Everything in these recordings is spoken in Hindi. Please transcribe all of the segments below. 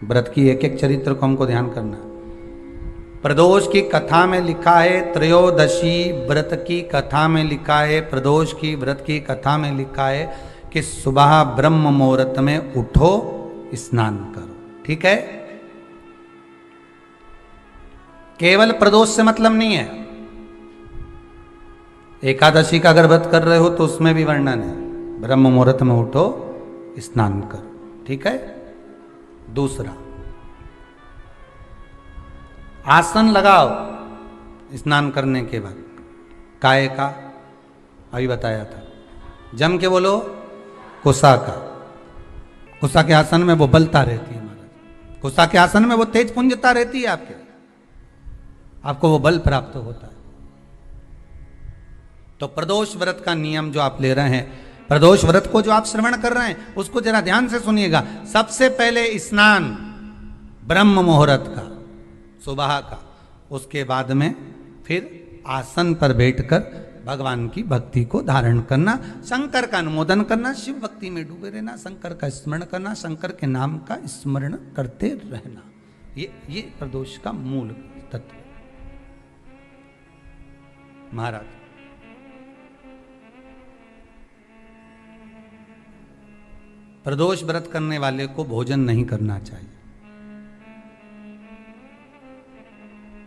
व्रत की एक एक चरित्र को हमको ध्यान करना। प्रदोष की कथा में लिखा है, त्रयोदशी व्रत की कथा में लिखा है, प्रदोष की व्रत की कथा में लिखा है कि सुबह ब्रह्म मुहूर्त में उठो, स्नान करो। ठीक है, केवल प्रदोष से मतलब नहीं है। एकादशी का अगर व्रत कर रहे हो तो उसमें भी वर्णन है, ब्रह्म मुहूर्त में उठो, स्नान करो। ठीक है। दूसरा, आसन लगाओ स्नान करने के बाद, काय का अभी बताया था। जम के बोलो, कुसा का। कुसा के आसन में वो बलता रहती है महाराज, कुसा के आसन में वो तेज पुंजता रहती है आपके, आपको वो बल प्राप्त होता है। तो प्रदोष व्रत का नियम जो आप ले रहे हैं, प्रदोष व्रत को जो आप श्रवण कर रहे हैं उसको जरा ध्यान से सुनिएगा। सबसे पहले स्नान ब्रह्म मुहूर्त का, सुबह का, उसके बाद में फिर आसन पर बैठकर भगवान की भक्ति को धारण करना, शंकर का अनुमोदन करना, शिव भक्ति में डूबे रहना, शंकर का स्मरण करना, शंकर के नाम का स्मरण करते रहना। ये प्रदोष का मूल तत्व महाराज। प्रदोष व्रत करने वाले को भोजन नहीं करना चाहिए,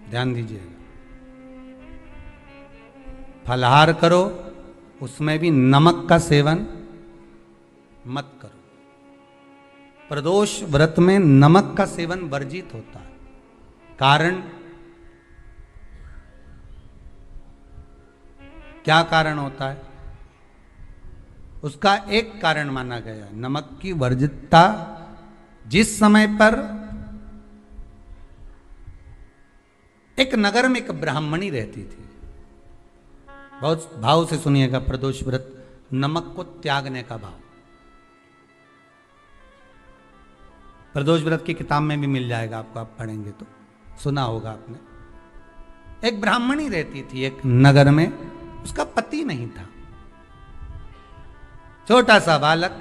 ध्यान दीजिएगा। फलाहार करो, उसमें भी नमक का सेवन मत करो। प्रदोष व्रत में नमक का सेवन वर्जित होता है। कारण क्या कारण होता है? उसका एक कारण माना गया नमक की वर्जितता। जिस समय पर एक नगर में एक ब्राह्मणी रहती थी, बहुत भाव से सुनिएगा, प्रदोष व्रत नमक को त्यागने का भाव। प्रदोष व्रत की किताब में भी मिल जाएगा आपको, आप पढ़ेंगे तो सुना होगा आपने। एक ब्राह्मणी रहती थी एक नगर में, उसका पति नहीं था, छोटा सा बालक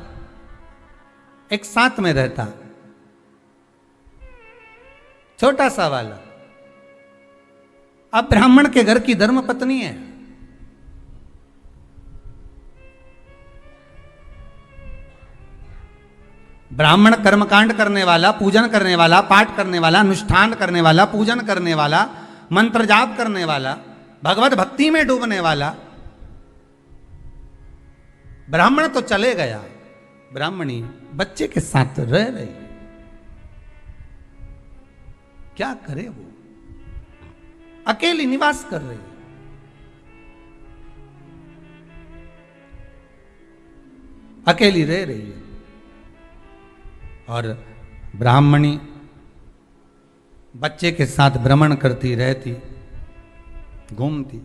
एक साथ में रहता, छोटा सा बालक। अब ब्राह्मण के घर की धर्म पत्नी है, ब्राह्मण कर्मकांड करने वाला, पूजन करने वाला, पाठ करने वाला, अनुष्ठान करने वाला, पूजन करने वाला, मंत्र जाप करने वाला, भगवत भक्ति में डूबने वाला। ब्राह्मण तो चले गया, ब्राह्मणी बच्चे के साथ रह रही, क्या करे वो, अकेली निवास कर रही है। अकेली रह रही है और ब्राह्मणी बच्चे के साथ भ्रमण करती रहती, घूमती।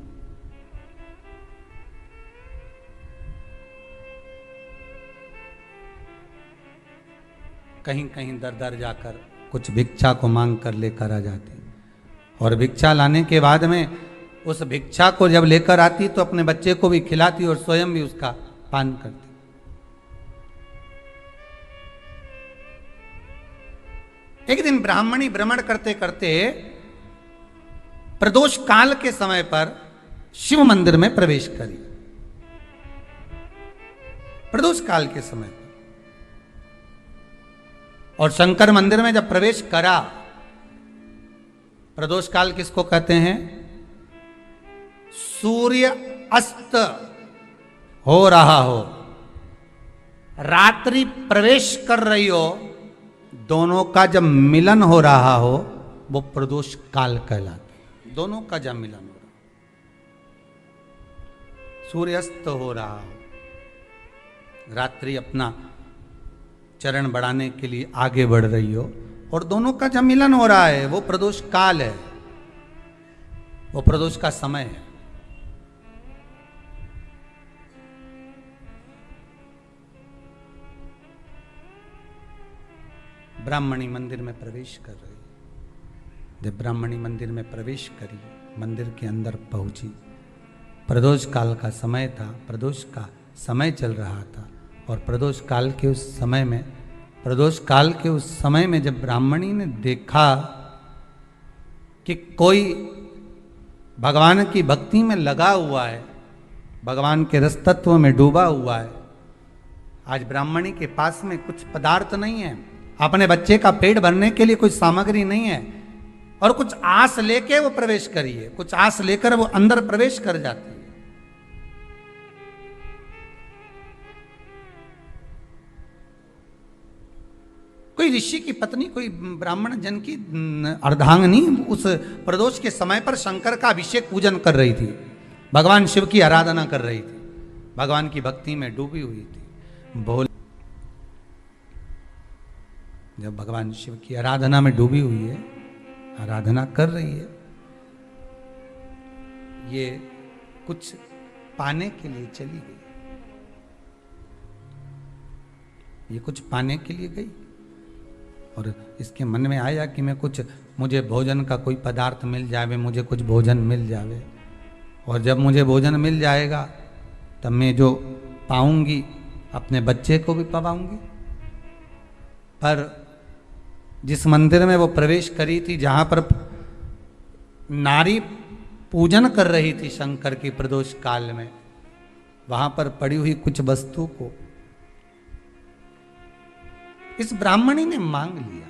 कहीं कहीं दर दर जाकर कुछ भिक्षा को मांग कर लेकर आ जाती, और भिक्षा लाने के बाद में उस भिक्षा को जब लेकर आती तो अपने बच्चे को भी खिलाती और स्वयं भी उसका पान करती। एक दिन ब्राह्मणी भ्रमण करते करते प्रदोष काल के समय पर शिव मंदिर में प्रवेश करी। प्रदोष काल के समय पर, और शंकर मंदिर में जब प्रवेश करा, प्रदोष काल किसको कहते हैं? सूर्य अस्त हो रहा हो, रात्रि प्रवेश कर रही हो, दोनों का जब मिलन हो रहा हो वो प्रदोष काल कहलाता। दोनों का जब मिलन हो रहा, सूर्यास्त हो रहा हो, रात्रि अपना चरण बढ़ाने के लिए आगे बढ़ रही हो, और दोनों का जब मिलन हो रहा है, वो प्रदोष काल है, वो प्रदोष का समय है। ब्राह्मणी मंदिर में प्रवेश कर रही। जब ब्राह्मणी मंदिर में प्रवेश करी, मंदिर के अंदर पहुंची, प्रदोष काल का समय था, प्रदोष का समय चल रहा था, और प्रदोष काल के उस समय में प्रदोष काल के उस समय में जब ब्राह्मणी ने देखा कि कोई भगवान की भक्ति में लगा हुआ है, भगवान के रस तत्व में डूबा हुआ है, आज ब्राह्मणी के पास में कुछ पदार्थ नहीं है, अपने बच्चे का पेट भरने के लिए कोई सामग्री नहीं है, और कुछ आस लेके वो प्रवेश करिए, कुछ आस लेकर वो अंदर प्रवेश कर जाती है। कोई ऋषि की पत्नी, कोई ब्राह्मण जन की अर्धांगिनी उस प्रदोष के समय पर शंकर का अभिषेक पूजन कर रही थी, भगवान शिव की आराधना कर रही थी, भगवान की भक्ति में डूबी हुई थी। बोल जब भगवान शिव की आराधना में डूबी हुई है, आराधना कर रही है, ये कुछ पाने के लिए चली गई, ये कुछ पाने के लिए गई, और इसके मन में आया कि मैं कुछ, मुझे भोजन का कोई पदार्थ मिल जावे, मुझे कुछ भोजन मिल जावे, और जब मुझे भोजन मिल जाएगा तब मैं जो पाऊंगी अपने बच्चे को भी पाऊंगी। पर जिस मंदिर में वो प्रवेश करी थी, जहां पर नारी पूजन कर रही थी शंकर की प्रदोष काल में, वहां पर पड़ी हुई कुछ वस्तु को इस ब्राह्मणी ने मांग लिया।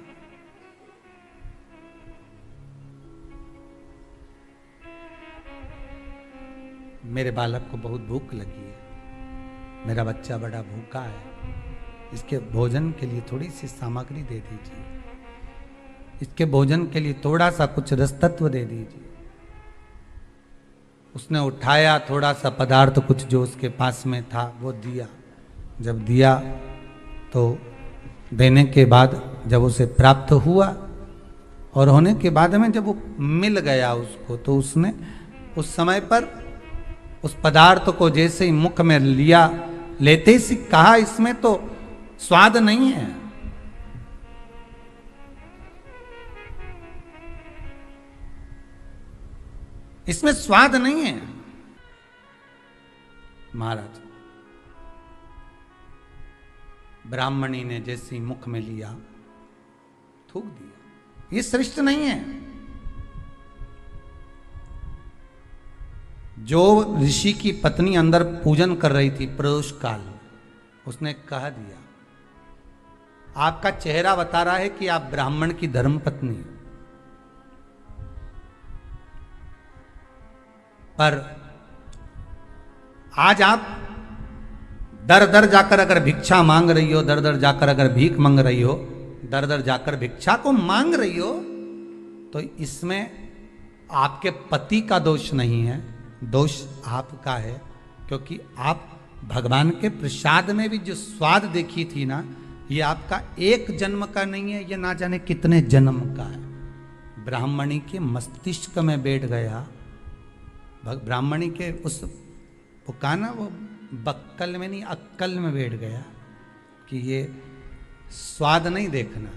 मेरे बालक को बहुत भूख लगी है, मेरा बच्चा बड़ा भूखा है, इसके भोजन के लिए थोड़ी सी सामग्री दे दीजिए, इसके भोजन के लिए थोड़ा सा कुछ रस तत्व दे दीजिए। उसने उठाया थोड़ा सा पदार्थ, कुछ जो उसके पास में था वो दिया। जब दिया तो देने के बाद जब उसे प्राप्त हुआ, और होने के बाद में जब वो मिल गया उसको, तो उसने उस समय पर उस पदार्थ को जैसे ही मुख में लिया, लेते ही कहा इसमें तो स्वाद नहीं है। इसमें स्वाद नहीं है। महाराज, ब्राह्मणी ने जैसे ही मुख में लिया, थूक दिया, ये श्रेष्ठ नहीं है। जो ऋषि की पत्नी अंदर पूजन कर रही थी प्रदोष काल, उसने कह दिया, आपका चेहरा बता रहा है कि आप ब्राह्मण की धर्म पत्नी हो, पर आज आप दर दर जाकर अगर भिक्षा मांग रही हो, दर दर जाकर अगर भीख मांग रही हो, दर दर जाकर भिक्षा को मांग रही हो, तो इसमें आपके पति का दोष नहीं है, दोष आपका है, क्योंकि आप भगवान के प्रसाद में भी जो स्वाद देखी थी ना, ये आपका एक जन्म का नहीं है, ये ना जाने कितने जन्म का है। ब्राह्मणी के मस्तिष्क में बैठ गया, ब्राह्मणी के उस वो कहा ना, वो बक्कल में नहीं अक्कल में बैठ गया कि ये स्वाद नहीं देखना।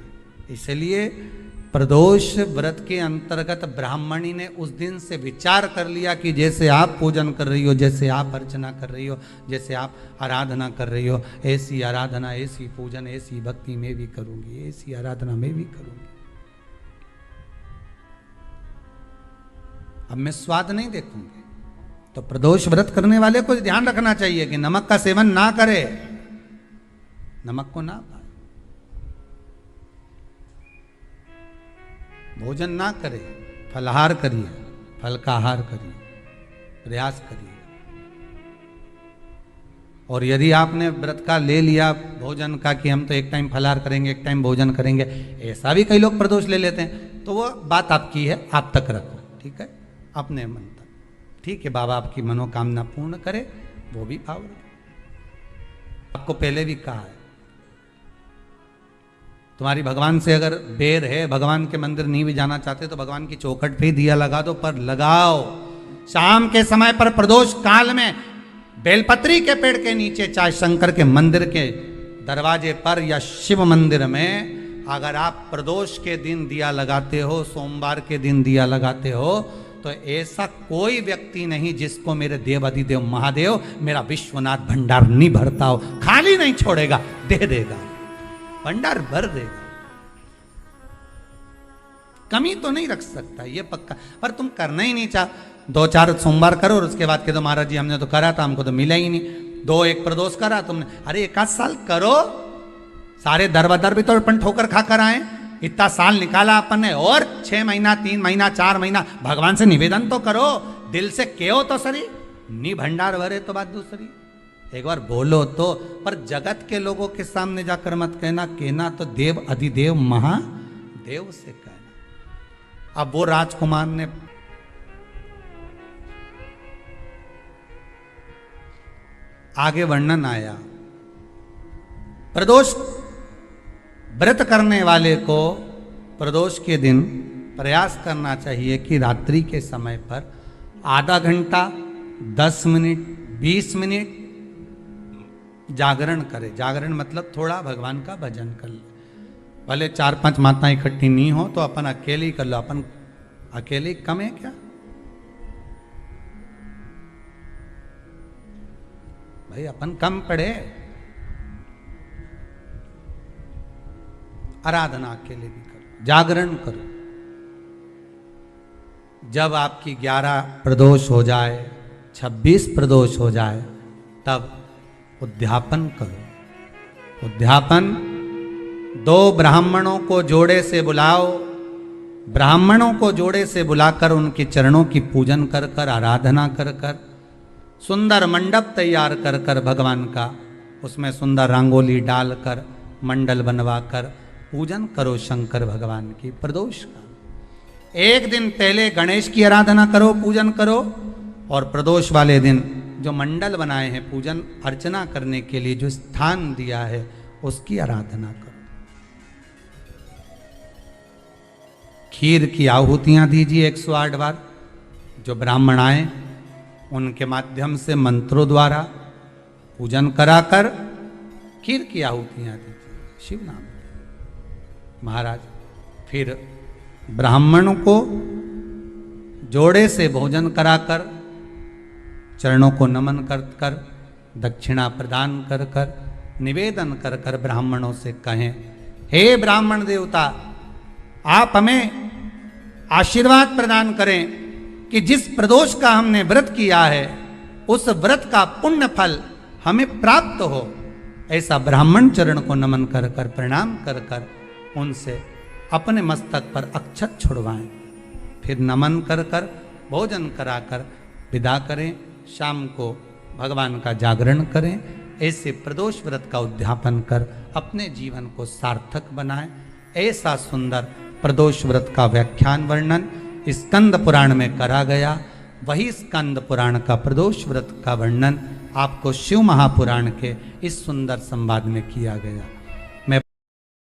इसलिए प्रदोष व्रत के अंतर्गत ब्राह्मणी ने उस दिन से विचार कर लिया कि जैसे आप पूजन कर रही हो, जैसे आप अर्चना कर रही हो, जैसे आप आराधना कर रही हो, ऐसी आराधना, ऐसी पूजन, ऐसी भक्ति मैं भी करूंगी, ऐसी आराधना मैं भी करूंगी। अब मैं स्वाद नहीं देखूंगी। तो प्रदोष व्रत करने वाले को ध्यान रखना चाहिए कि नमक का सेवन ना करे, नमक को ना पाए, भोजन ना करे, फलाहार करिए, फल का आहार करिए, प्रयास करिए। और यदि आपने व्रत का ले लिया भोजन का कि हम तो एक टाइम फलाहार करेंगे, एक टाइम भोजन करेंगे, ऐसा भी कई लोग प्रदोष ले लेते हैं, तो वो बात आपकी है, आप तक रखो, ठीक है, अपने मन तक, ठीक है। बाबा आपकी मनोकामना पूर्ण करे, वो भी भाव रखे। आपको पहले भी कहा है, तुम्हारी भगवान से अगर बैर है, भगवान के मंदिर नहीं भी जाना चाहते, तो भगवान की चौखट पे दिया लगा दो, पर लगाओ। शाम के समय पर प्रदोष काल में बेलपत्री के पेड़ के नीचे, चाहे शंकर के मंदिर के दरवाजे पर या शिव मंदिर में, अगर आप प्रदोष के दिन दिया लगाते हो, सोमवार के दिन दिया लगाते हो, तो ऐसा कोई व्यक्ति नहीं जिसको मेरे देवाधिदेव महादेव, मेरा विश्वनाथ भंडार नहीं भरता हो, खाली नहीं छोड़ेगा, दे देगा। भंडार भर देगा, कमी तो नहीं रख सकता ये पक्का। पर तुम करना ही नहीं चाह, 2-4 सोमवार करो और उसके बाद कह दो महाराज जी हमने तो करा था, हमको तो मिला ही नहीं। 2-1 प्रदोष करा तुमने, अरे 1 आध साल करो, सारे दर भी तो अपन ठोकर खा कर आए, इतना साल निकाला अपन ने, और 6 महीना 3 महीना 4 महीना भगवान से निवेदन तो करो, दिल से कहो तो सरी, नी भंडार भरे तो बात दूसरी, एक बार बोलो तो। पर जगत के लोगों के सामने जाकर मत कहना, कहना तो देव अधिदेव महादेव से कहना। अब वो राजकुमार ने आगे वर्णन आया, प्रदोष व्रत करने वाले को प्रदोष के दिन प्रयास करना चाहिए कि रात्रि के समय पर आधा घंटा 10 मिनट 20 मिनट जागरण करे। जागरण मतलब थोड़ा भगवान का भजन कर ले, भले 4-5 माताएं इकट्ठी नहीं हो तो अपन अकेले ही कर लो, अपन अकेले कम है क्या भाई, अपन कम पड़े, आराधना अकेले भी करो, जागरण करो। जब आपकी 11 प्रदोष हो जाए, 26 प्रदोष हो जाए, तब उद्यापन करो। उद्यापन 2 ब्राह्मणों को जोड़े से बुलाओ, ब्राह्मणों को जोड़े से बुलाकर उनके चरणों की पूजन कर कर, आराधना कर कर, सुंदर मंडप तैयार कर कर भगवान का, उसमें सुंदर रंगोली डालकर मंडल बनवाकर पूजन करो शंकर भगवान की प्रदोष का। एक दिन पहले गणेश की आराधना करो, पूजन करो, और प्रदोष वाले दिन जो मंडल बनाए हैं पूजन अर्चना करने के लिए, जो स्थान दिया है उसकी आराधना करो। खीर की आहुतियां दीजिए 108 बार, जो ब्राह्मण आए उनके माध्यम से मंत्रों द्वारा पूजन कराकर खीर की आहुतियां दीजिए शिव नाम महाराज। फिर ब्राह्मणों को जोड़े से भोजन कराकर, चरणों को नमन कर कर, दक्षिणा प्रदान कर कर, निवेदन कर कर ब्राह्मणों से कहें, हे ब्राह्मण देवता, आप हमें आशीर्वाद प्रदान करें कि जिस प्रदोष का हमने व्रत किया है उस व्रत का पुण्य फल हमें प्राप्त हो। ऐसा ब्राह्मण चरण को नमन कर कर, प्रणाम कर कर उनसे अपने मस्तक पर अक्षत छुड़वाएं, फिर नमन कर कर भोजन कराकर विदा करें। शाम को भगवान का जागरण करें। ऐसे प्रदोष व्रत का उद्यापन कर अपने जीवन को सार्थक बनाएं। ऐसा सुंदर प्रदोष व्रत का व्याख्यान वर्णन स्कंद पुराण में करा गया। वही स्कंद पुराण का प्रदोष व्रत का वर्णन आपको शिव महापुराण के इस सुंदर संवाद में किया गया।